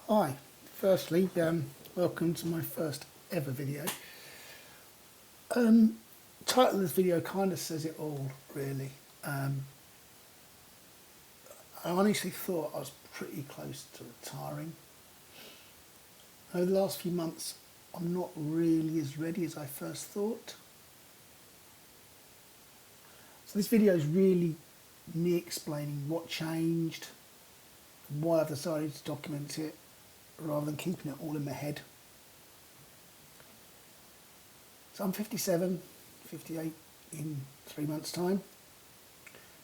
Hi, firstly, welcome to my first ever video. Title of this video kind of says it all, really. I honestly thought I was pretty close to retiring. Over the last few months, I'm not really as ready as I first thought. So this video is really me explaining what changed, why I've decided to document it, rather than keeping it all in my head. So I'm 57, 58 in 3 months' time.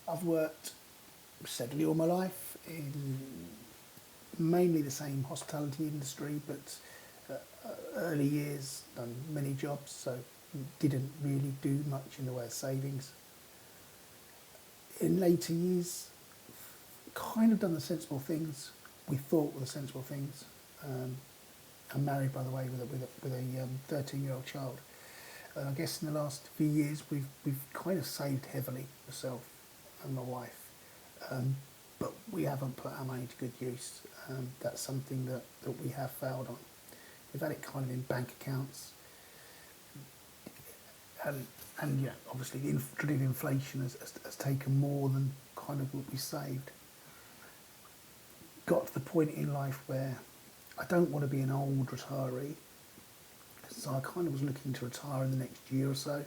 I've worked steadily all my life in mainly the same hospitality industry, but early years done many jobs, so didn't really do much in the way of savings. In later years, kind of done the sensible things we thought were the sensible things. I'm married, by the way, with a 13-year-old child. I guess in the last few years we've kind of saved heavily, myself and my wife, but we haven't put our money to good use. That's something that we have failed on. We've had it kind of in bank accounts, and yeah, obviously the dreaded inflation has taken more than kind of what we saved. Got to the point in life where I don't want to be an old retiree, so I kind of was looking to retire in the next year or so,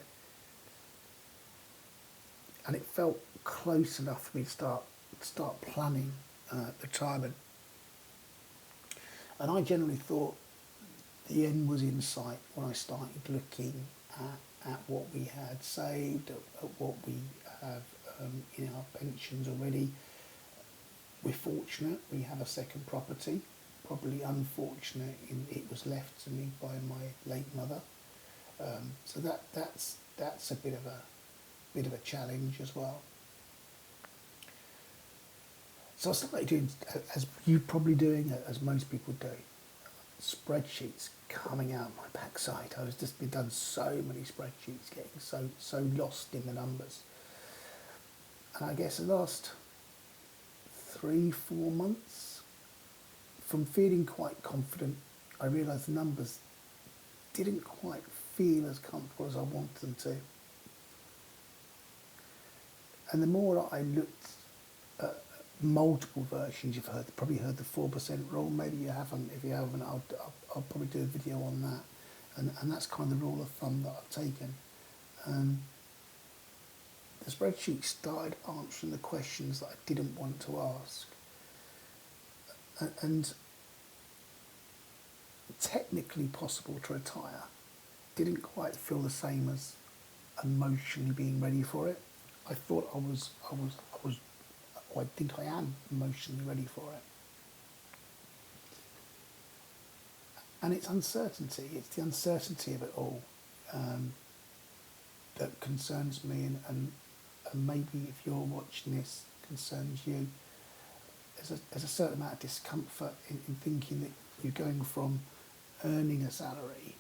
and it felt close enough for me to start planning retirement. And I generally thought the end was in sight when I started looking at what we had saved, at what we have in our pensions already. We're fortunate, we have a second property. Probably unfortunate in it was left to me by my late mother. So that's a bit of a challenge as well. So I started doing, as you probably doing, as most people do, spreadsheets coming out my backside. I was just been done so many spreadsheets, getting so lost in the numbers. And I guess the last 3-4 months, from feeling quite confident, I realised the numbers didn't quite feel as comfortable as I wanted them to. And the more that I looked at multiple versions, you've probably heard the 4% rule. Maybe you haven't. If you haven't, I'll probably do a video on that. And that's kind of the rule of thumb that I've taken. The spreadsheet started answering the questions that I didn't want to ask. And technically possible to retire didn't quite feel the same as emotionally being ready for it. I thought I think I am emotionally ready for it. And it's uncertainty, it's the uncertainty of it all that concerns me, and maybe if you're watching this, concerns you. There's a certain amount of discomfort in thinking that you're going from earning a salary,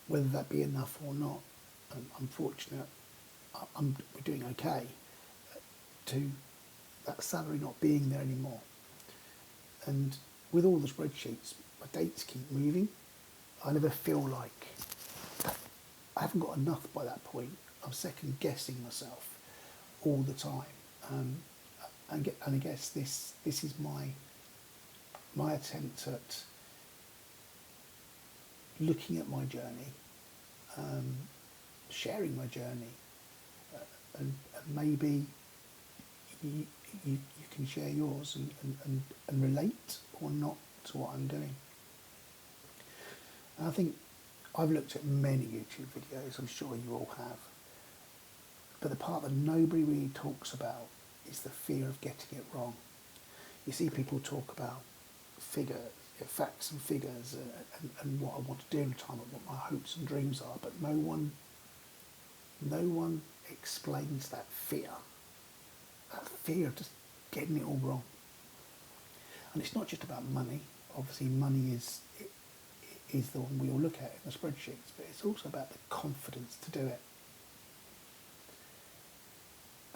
whether that be enough or not. I'm fortunate, we're doing okay, to that salary not being there anymore. And with all the spreadsheets, my dates keep moving. I never feel like I haven't got enough by that point. I'm second guessing myself all the time. And I guess this is my attempt at looking at my journey, sharing my journey, and maybe you can share yours and relate or not to what I'm doing. And I think I've looked at many YouTube videos, I'm sure you all have, but the part that nobody really talks about is the fear of getting it wrong. You see people talk about figures, facts and figures, and what I want to do in retirement, what my hopes and dreams are, but no one explains that fear of just getting it all wrong. And it's not just about money. Obviously, money is the one we all look at in the spreadsheets, but it's also about the confidence to do it.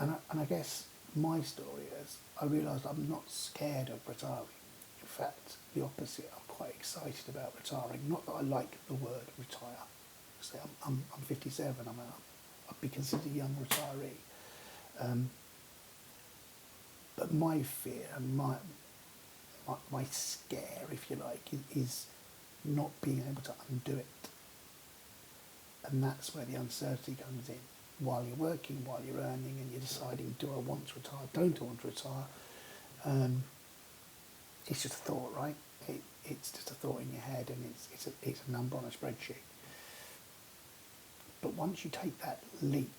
And I guess my story is I realised I'm not scared of retiring. In fact, the opposite. I'm quite excited about retiring. Not that I like the word retire. So I'm 57. I'd be considered a young retiree. But my fear and my scare, if you like, is not being able to undo it. And that's where the uncertainty comes in. While you're working, while you're earning, and you're deciding, do I want to retire, don't I want to retire? It's just a thought, right? It's just a thought in your head, and it's a number on a spreadsheet. But once you take that leap,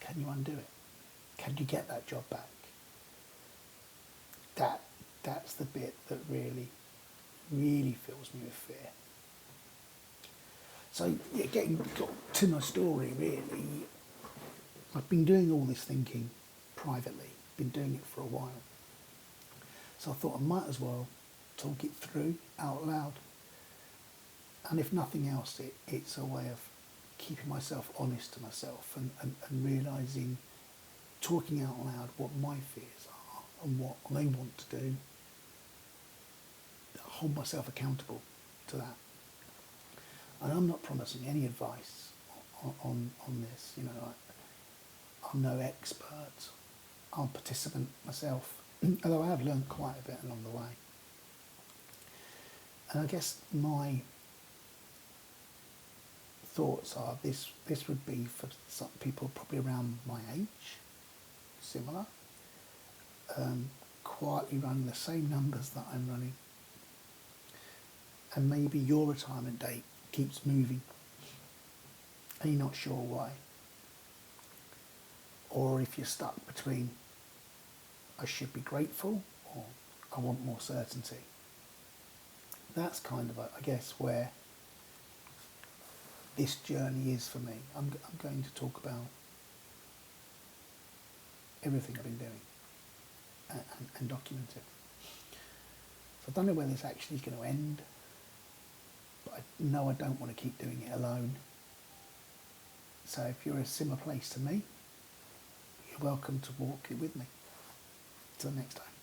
can you undo it? Can you get that job back? That's the bit that really fills me with fear. So yeah, getting to my story, really, I've been doing all this thinking privately, been doing it for a while. So I thought I might as well talk it through out loud. And if nothing else, it's a way of keeping myself honest to myself and realising, talking out loud what my fears are and what I want to do, hold myself accountable to that. And I'm not promising any advice on this. You know, I'm no expert. I'm a participant myself, although I have learned quite a bit along the way. And I guess my thoughts are this would be for some people probably around my age, similar, quietly running the same numbers that I'm running. And maybe your retirement date keeps moving and you're not sure why. Or if you're stuck between I should be grateful or I want more certainty. That's kind of, I guess, where this journey is for me. I'm going to talk about everything I've been doing and document it. So I don't know where this actually is going to end, but I know I don't want to keep doing it alone. So if you're in a similar place to me, you're welcome to walk it with me. Till next time.